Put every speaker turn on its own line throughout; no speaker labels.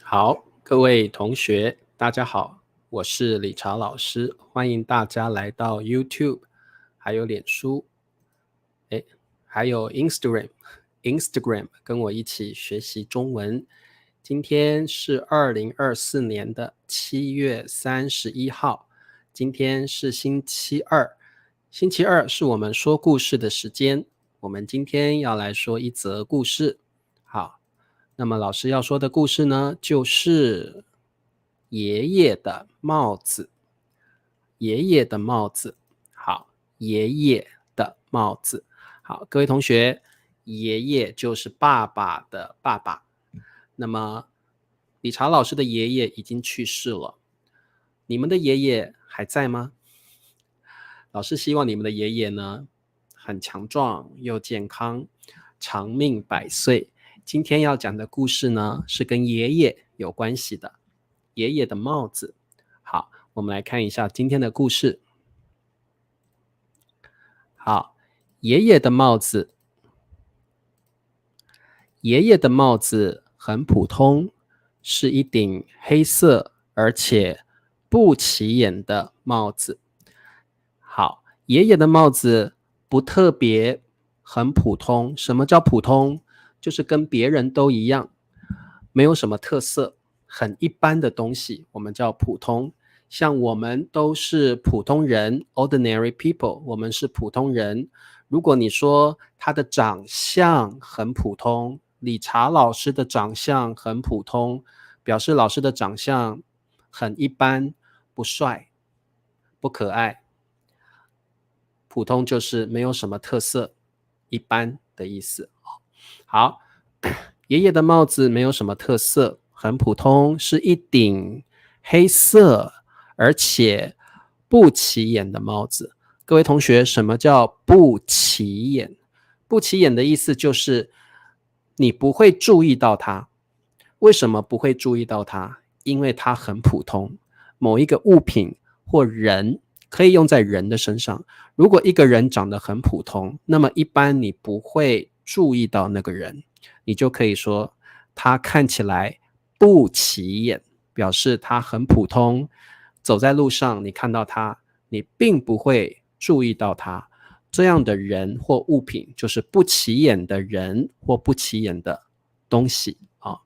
好，各位同学，大家好，我是理查老师，欢迎大家来到 YouTube， 还有脸书，还有 Instagram 跟我一起学习中文。今天是2024年的7月31号，今天是星期二，星期二是我们说故事的时间，我们今天要来说一则故事。好，那么老师要说的故事呢，就是爷爷的帽子。爷爷的帽子。好，爷爷的帽子。好，各位同学，爷爷就是爸爸的爸爸。那么理查老师的爷爷已经去世了，你们的爷爷还在吗？老师希望你们的爷爷呢，很强壮又健康，长命百岁。今天要讲的故事呢，是跟爷爷有关系的，爷爷的帽子。好，我们来看一下今天的故事。好，爷爷的帽子。爷爷的帽子很普通，是一顶黑色而且不起眼的帽子。好，爷爷的帽子不特别，很普通。什么叫普通？就是跟别人都一样，没有什么特色，很一般的东西，我们叫普通。像我们都是普通人 ordinary people， 我们是普通人。如果你说他的长相很普通，理查老师的长相很普通，表示老师的长相很一般，不帅，不可爱。普通就是没有什么特色，一般的意思。好，爷爷的帽子没有什么特色，很普通，是一顶黑色而且不起眼的帽子。各位同学，什么叫不起眼？不起眼的意思就是你不会注意到它。为什么不会注意到它？因为它很普通。某一个物品或人可以用在人的身上。如果一个人长得很普通，那么一般你不会注意到那个人，你就可以说他看起来不起眼，表示他很普通。走在路上，你看到他，你并不会注意到他。这样的人或物品就是不起眼的人或不起眼的东西啊，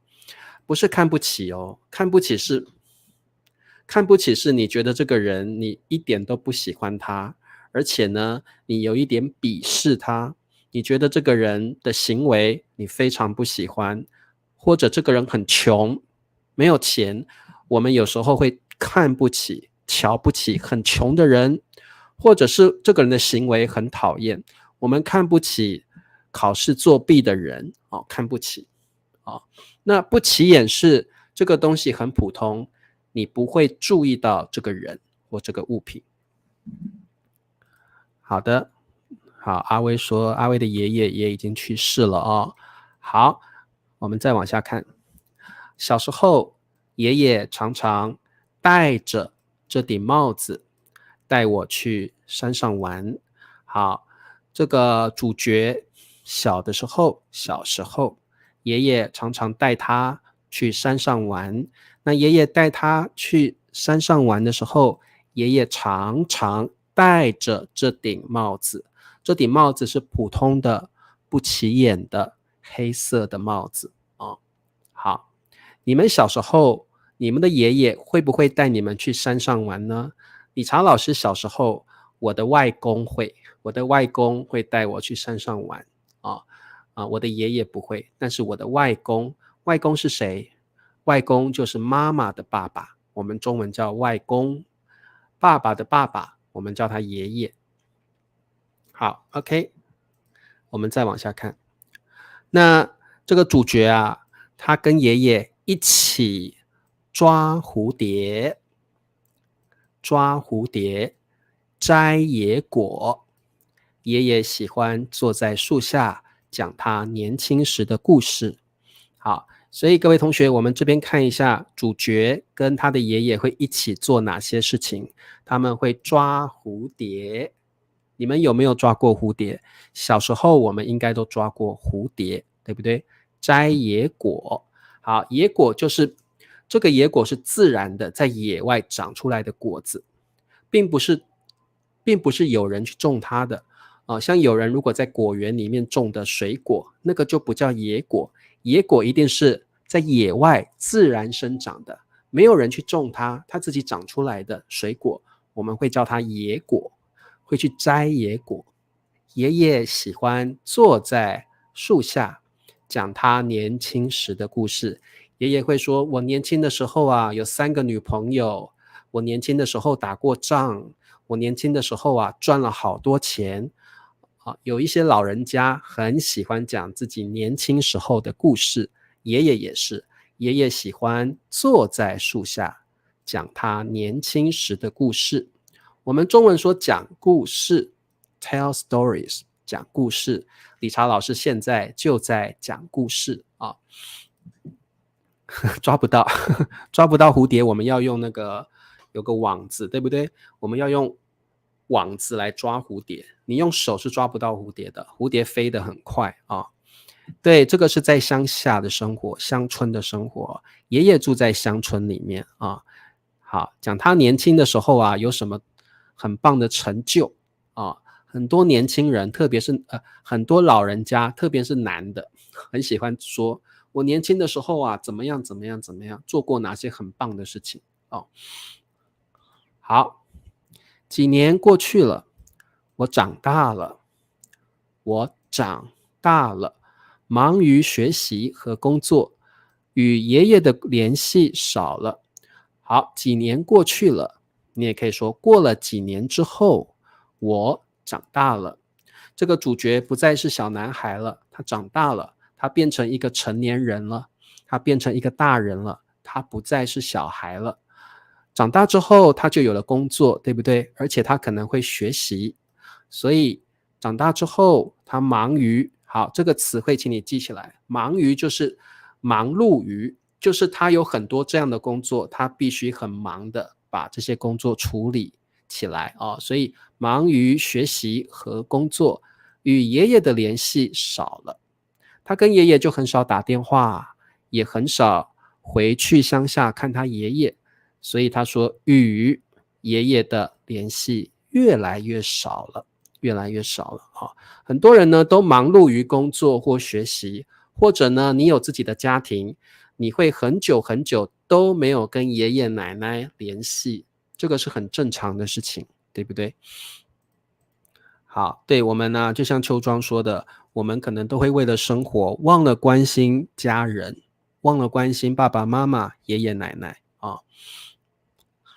不是看不起哦，看不起是你觉得这个人你一点都不喜欢他，而且呢，你有一点鄙视他，你觉得这个人的行为你非常不喜欢，或者这个人很穷，没有钱，我们有时候会看不起、瞧不起很穷的人，或者是这个人的行为很讨厌，我们看不起考试作弊的人，看不起。那不起眼是这个东西很普通，你不会注意到这个人或这个物品。好的，好，阿威说阿威的爷爷也已经去世了哦。好，我们再往下看。小时候，爷爷常常戴着这顶帽子带我去山上玩。好，这个主角小时候，爷爷常常带他去山上玩。那爷爷带他去山上玩的时候，爷爷常常戴着这顶帽子。这顶帽子是普通的、不起眼的黑色的帽子哦。好，你们小时候，你们的爷爷会不会带你们去山上玩呢？理查老师小时候，我的外公会带我去山上玩我的爷爷不会，但是我的外公是谁？外公就是妈妈的爸爸，我们中文叫外公。爸爸的爸爸，我们叫他爷爷。好 ，OK， 我们再往下看。那这个主角啊，他跟爷爷一起抓蝴蝶，摘野果。爷爷喜欢坐在树下讲他年轻时的故事。好，所以各位同学，我们这边看一下主角跟他的爷爷会一起做哪些事情。他们会抓蝴蝶。你们有没有抓过蝴蝶？小时候我们应该都抓过蝴蝶，对不对？摘野果。好，野果就是这个野果是自然的在野外长出来的果子，并不是有人去种它的。像有人如果在果园里面种的水果，那个就不叫野果。野果一定是在野外自然生长的，没有人去种它，它自己长出来的水果，我们会叫它野果，会去摘野果。爷爷喜欢坐在树下讲他年轻时的故事。爷爷会说，我年轻的时候啊，有3个女朋友，我年轻的时候打过仗，我年轻的时候啊，赚了好多钱。有一些老人家很喜欢讲自己年轻时候的故事，爷爷也是，爷爷喜欢坐在树下讲他年轻时的故事。我们中文说讲故事 tell stories， 讲故事。理查老师现在就在讲故事啊。抓不到抓不到蝴蝶，我们要用那个有个网子，对不对？我们要用网子来抓蝴蝶，你用手是抓不到蝴蝶的，蝴蝶飞得很快啊。对，这个是在乡下的生活，乡村的生活。爷爷住在乡村里面啊。好，讲他年轻的时候啊，有什么很棒的成就啊？很多年轻人，特别是很多老人家，特别是男的，很喜欢说，我年轻的时候啊，怎么样怎么样怎么样，做过哪些很棒的事情哦。好，几年过去了，我长大了，我长大了，忙于学习和工作，与爷爷的联系少了。好，几年过去了，你也可以说过了几年之后，我长大了。这个主角不再是小男孩了，他长大了，他变成一个成年人了，他变成一个大人了，他不再是小孩了。长大之后，他就有了工作，对不对？而且他可能会学习，所以长大之后，他忙于，好，这个词汇请你记起来，忙于就是忙碌于，就是他有很多这样的工作，他必须很忙的把这些工作处理起来哦。所以忙于学习和工作，与爷爷的联系少了，他跟爷爷就很少打电话，也很少回去乡下看他爷爷，所以他说与爷爷的联系越来越少了，越来越少了啊。很多人呢都忙碌于工作或学习，或者呢你有自己的家庭，你会很久很久都没有跟爷爷奶奶联系，这个是很正常的事情，对不对？好，对，我们呢，就像邱庄说的，我们可能都会为了生活忘了关心家人，忘了关心爸爸妈妈、爷爷奶奶啊。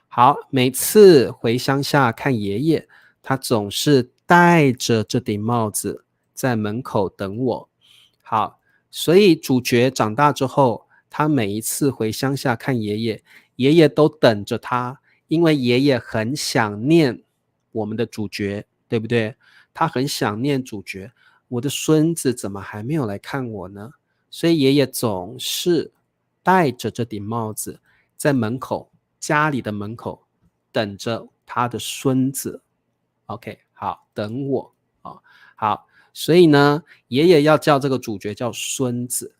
好，每次回乡下看爷爷，他总是戴着这顶帽子在门口等我。好，所以主角长大之后，他每一次回乡下看爷爷，爷爷都等着他，因为爷爷很想念我们的主角，对不对？他很想念主角，我的孙子怎么还没有来看我呢？所以爷爷总是戴着这顶帽子在门口，家里的门口等着他的孙子。OK， 好，等我啊。好，所以呢，爷爷要叫这个主角叫孙子，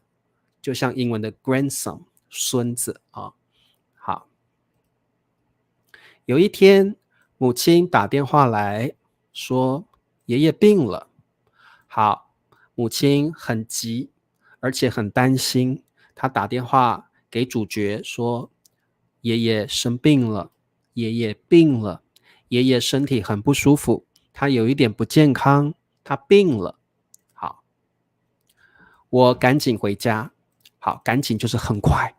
就像英文的 grandson， 孙子啊。好，有一天，母亲打电话来说爷爷病了。好，母亲很急，而且很担心，她打电话给主角说爷爷生病了，爷爷病了，爷爷身体很不舒服，他有一点不健康，他病了。好，我赶紧回家。好，赶紧就是很快，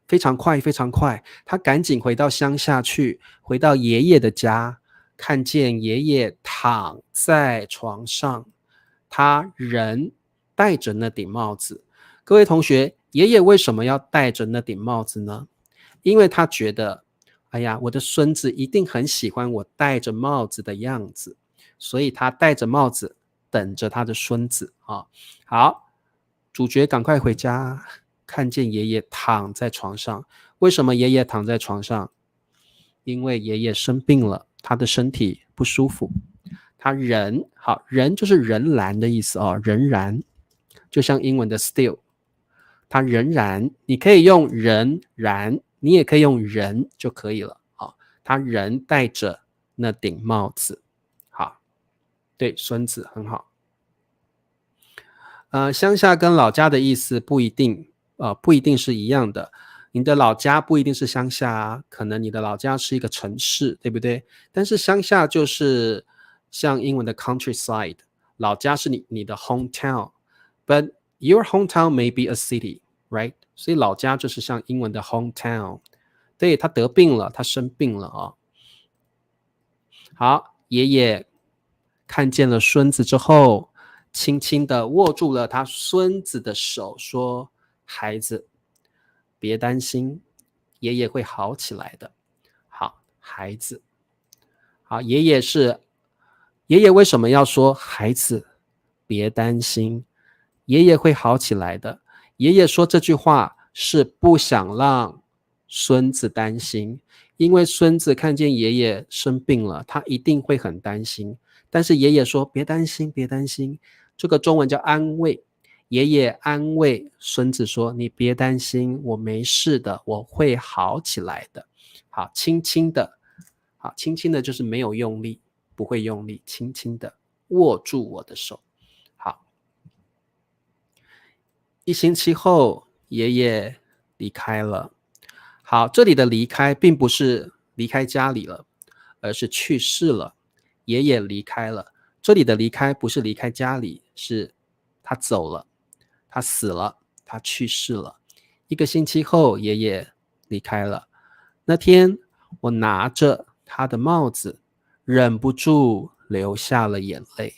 非常快，非常快。他赶紧回到乡下去，回到爷爷的家，看见爷爷躺在床上，他人戴着那顶帽子。各位同学，爷爷为什么要戴着那顶帽子呢？因为他觉得，哎呀，我的孙子一定很喜欢我戴着帽子的样子，所以他戴着帽子等着他的孙子啊。好，主角赶快回家，看见爷爷躺在床上。为什么爷爷躺在床上？因为爷爷生病了，他的身体不舒服。他人，好，人就是仍然的意思哦，仍然，就像英文的 still， 他仍然，你可以用仍然，你也可以用人就可以了啊。他仍戴着那顶帽子，好，对，孙子很好。乡下跟老家的意思不一定，不一定是一样的。你的老家不一定是乡下啊，可能你的老家是一个城市，对不对？但是乡下就是像英文的 countryside， 老家是你的 hometown，but your hometown may be a city, right？ 所以老家就是像英文的 hometown。对，他得病了，他生病了啊。好，爷爷看见了孙子之后，轻轻地握住了他孙子的手，说：孩子，别担心，爷爷会好起来的。好，孩子。好，爷爷为什么要说孩子别担心，爷爷会好起来的？爷爷说这句话是不想让孙子担心，因为孙子看见爷爷生病了，他一定会很担心。但是爷爷说别担心，别担心，这个中文叫安慰。爷爷安慰孙子说：你别担心，我没事的，我会好起来的。好，轻轻的，好，轻轻的就是没有用力，不会用力，轻轻的握住我的手。好，1星期后，爷爷离开了。好，这里的离开并不是离开家里了，而是去世了。爷爷离开了，这里的离开不是离开家里，是他走了，他死了，他去世了。1个星期后，爷爷离开了。那天，我拿着他的帽子，忍不住流下了眼泪。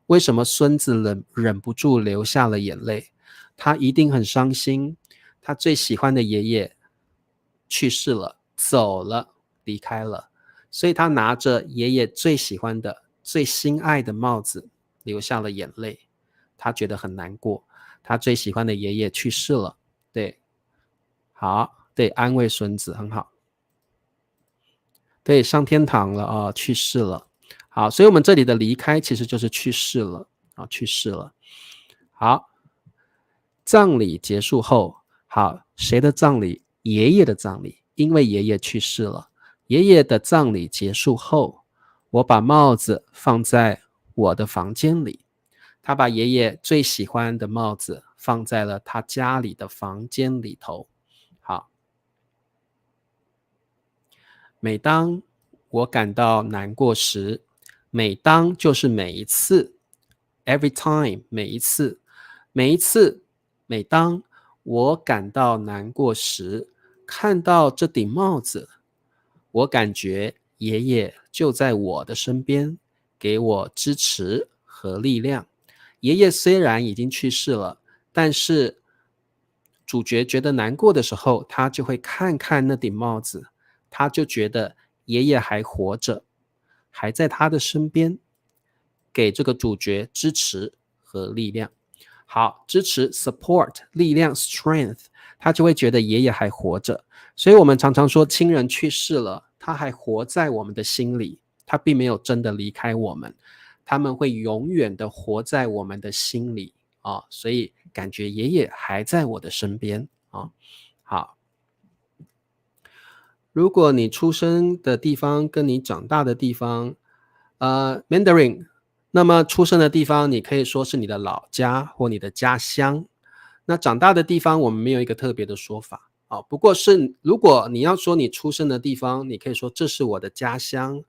为什么孙子忍不住流下了眼泪？他一定很伤心，他最喜欢的爷爷去世了，走了，离开了，所以他拿着爷爷最喜欢的、最心爱的帽子，流下了眼泪。他觉得很难过，他最喜欢的爷爷去世了。对，好，对，安慰孙子很好。对，上天堂了啊，去世了。好，所以我们这里的离开其实就是去世了啊，去世了。好，葬礼结束后，好，谁的葬礼？爷爷的葬礼，因为爷爷去世了。爷爷的葬礼结束后，我把帽子放在我的房间里。他把爷爷最喜欢的帽子放在了他家里的房间里头。好，每当我感到难过时，每当就是每一次 ，every time 每一次，每当我感到难过时，看到这顶帽子，我感觉爷爷就在我的身边，给我支持和力量。爷爷虽然已经去世了，但是主角觉得难过的时候，他就会看看那顶帽子，他就觉得爷爷还活着，还在他的身边，给这个主角支持和力量。好，支持 support 力量 strength， 他就会觉得爷爷还活着。所以我们常常说亲人去世了，他还活在我们的心里，他并没有真的离开我们，他们会永远的活在我们的心里啊，所以感觉爷爷还在我的身边啊。好，如果你出生的地方跟你长大的地方Mandarin， 那么出生的地方你可以说是你的老家或你的家乡，那长大的地方我们没有一个特别的说法啊。不过如果你要说你出生的地方，你可以说这是我的家乡，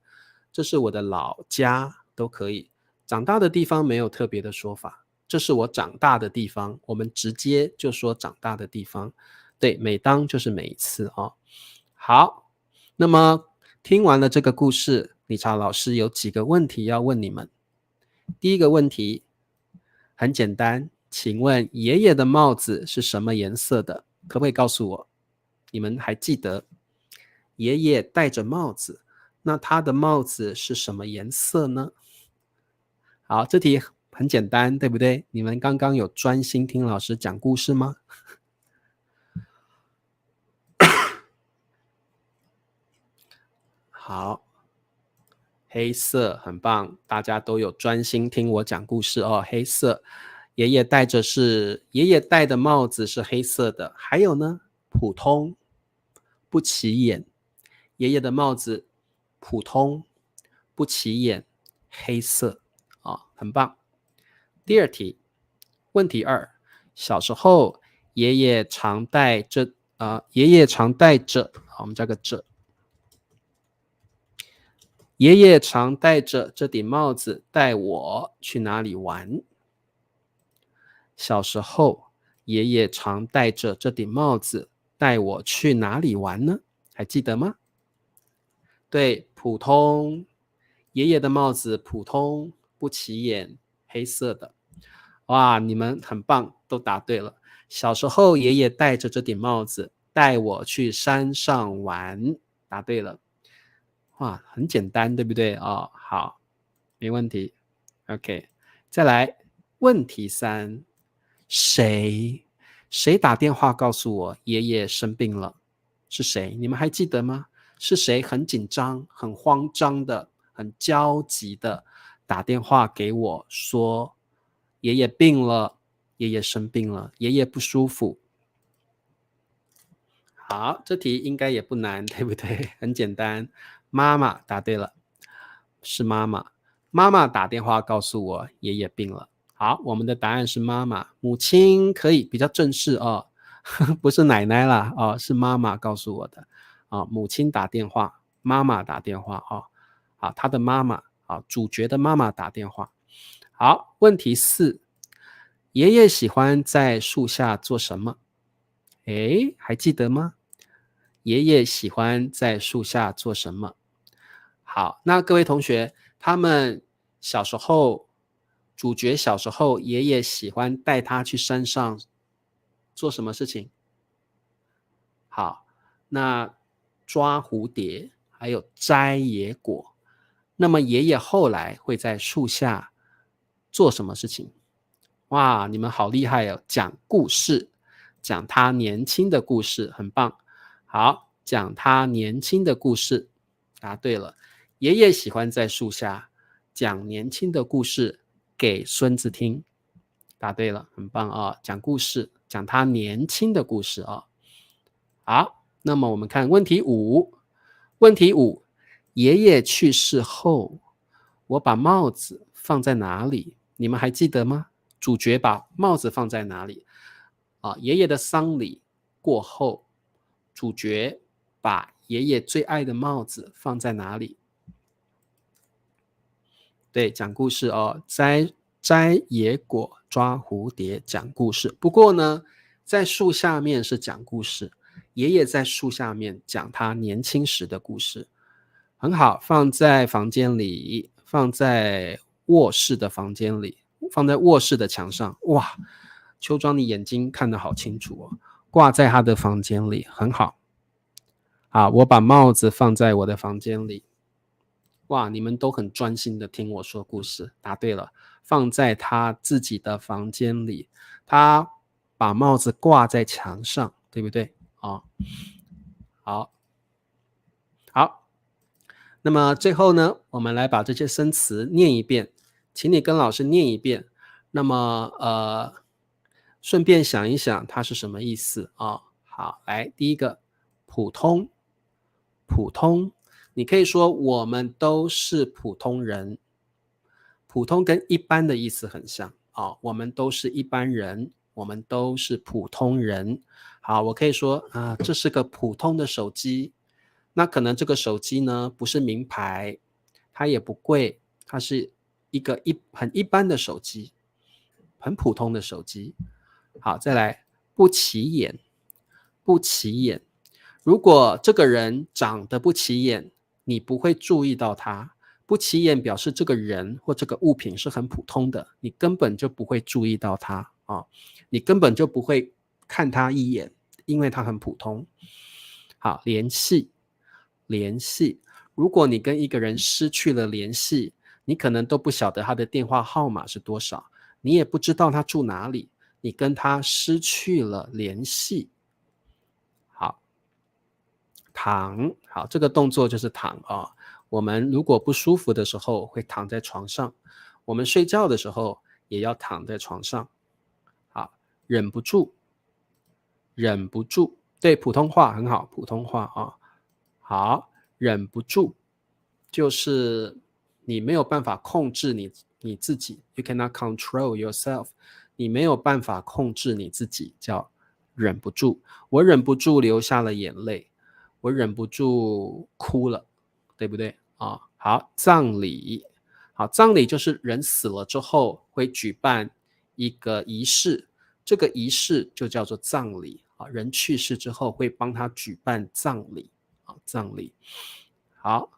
这是我的老家都可以。长大的地方没有特别的说法，这是我长大的地方，我们直接就说长大的地方。对，每当就是每一次啊。好，那么听完了这个故事，理查老师有几个问题要问你们。第一个问题很简单，请问爷爷的帽子是什么颜色的？可不可以告诉我？你们还记得爷爷戴着帽子，那他的帽子是什么颜色呢？好，这题很简单，对不对？你们刚刚有专心听老师讲故事吗？好，黑色很棒，大家都有专心听我讲故事哦。黑色，爷爷戴的帽子是黑色的，还有呢，普通，不起眼。爷爷的帽子普通，不起眼，黑色很棒。第二题，问题2，小时候爷爷常戴着我们加个这。爷爷常戴着这顶帽子带我去哪里玩？小时候，爷爷常戴着这顶帽子带我去哪里玩呢？还记得吗？对，普通。爷爷的帽子普通，不起眼，黑色的。哇，你们很棒，都答对了。小时候，爷爷戴着这顶帽子带我去山上玩，答对了。哇，很简单，对不对？好，没问题。OK， 再来问题3，谁打电话告诉我爷爷生病了？是谁？你们还记得吗？是谁很紧张、很慌张的、很焦急的打电话给我说爷爷病了，爷爷生病了，爷爷不舒服。好，这题应该也不难，对不对？很简单。妈妈答对了，是妈妈。妈妈打电话告诉我爷爷病了。好，我们的答案是妈妈。母亲可以比较正式哦，不是奶奶啦哦，是妈妈告诉我的母亲打电话，妈妈打电话好，他的妈妈主角的妈妈打电话。好，问题4，爷爷喜欢在树下做什么？诶，还记得吗？爷爷喜欢在树下做什么？好，那各位同学，他们小时候，主角小时候，爷爷喜欢带他去山上做什么事情？好，那抓蝴蝶，还有摘野果。那么爷爷后来会在树下做什么事情？哇，你们好厉害哦！讲故事，讲他年轻的故事，很棒。好，讲他年轻的故事，答对了。爷爷喜欢在树下讲年轻的故事给孙子听，答对了，很棒讲故事，讲他年轻的故事好，那么我们看问题5。问题5，爷爷去世后，我把帽子放在哪里？你们还记得吗？主角把帽子放在哪里？爷爷的丧礼过后，主角把爷爷最爱的帽子放在哪里？对，讲故事摘野果，抓蝴蝶，讲故事。不过呢，在树下面是讲故事，爷爷在树下面讲他年轻时的故事。很好，放在房间里，放在卧室的房间里，放在卧室的墙上。哇，邱庄你眼睛看得好清楚哦，挂在他的房间里，很好。我把帽子放在我的房间里。哇，你们都很专心的听我说故事，答对了，放在他自己的房间里，他把帽子挂在墙上，对不对？好，那么最后呢，我们来把这些生词念一遍，请你跟老师念一遍。那么顺便想一想它是什么意思好，来，第一个，普通，普通，你可以说我们都是普通人。普通跟一般的意思很像我们都是一般人，我们都是普通人。好，我可以说这是个普通的手机。那可能这个手机呢不是名牌，它也不贵，它是一个很一般的手机，很普通的手机。好，再来，不起眼，不起眼。如果这个人长得不起眼，你不会注意到他。不起眼表示这个人或这个物品是很普通的，你根本就不会注意到他你根本就不会看他一眼，因为他很普通。好，联系，联系。如果你跟一个人失去了联系，你可能都不晓得他的电话号码是多少，你也不知道他住哪里，你跟他失去了联系。好，躺，好，这个动作就是躺啊。我们如果不舒服的时候会躺在床上，我们睡觉的时候也要躺在床上。好，忍不住，忍不住，对，普通话很好，普通话啊。好，忍不住就是你没有办法控制你自己 ，you cannot control yourself， 你没有办法控制你自己，叫忍不住。我忍不住流下了眼泪，我忍不住哭了，对不对啊？好，葬礼，好，葬礼就是人死了之后会举办一个仪式，这个仪式就叫做葬礼啊。人去世之后会帮他举办葬礼啊，葬礼。好，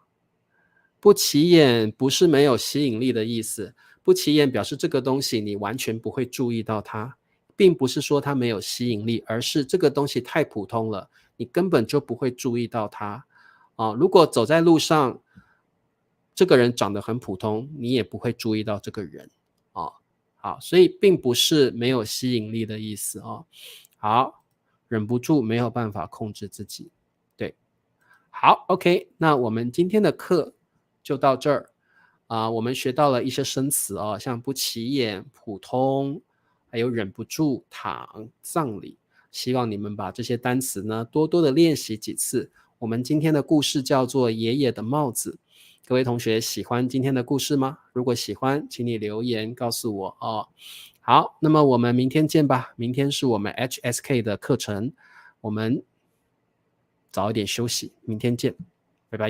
不起眼不是没有吸引力的意思，不起眼表示这个东西你完全不会注意到它，并不是说它没有吸引力，而是这个东西太普通了，你根本就不会注意到它。如果走在路上，这个人长得很普通，你也不会注意到这个人。好，所以并不是没有吸引力的意思。好，忍不住没有办法控制自己。对，好 ，OK， 那我们今天的课就到这儿。我们学到了一些生词像不起眼、普通，还有忍不住、躺、葬礼。希望你们把这些单词呢多多的练习几次。我们今天的故事叫做爷爷的帽子。各位同学喜欢今天的故事吗？如果喜欢，请你留言告诉我哦。好，那么我们明天见吧。明天是我们 HSK 的课程，我们早一点休息，明天见，拜拜。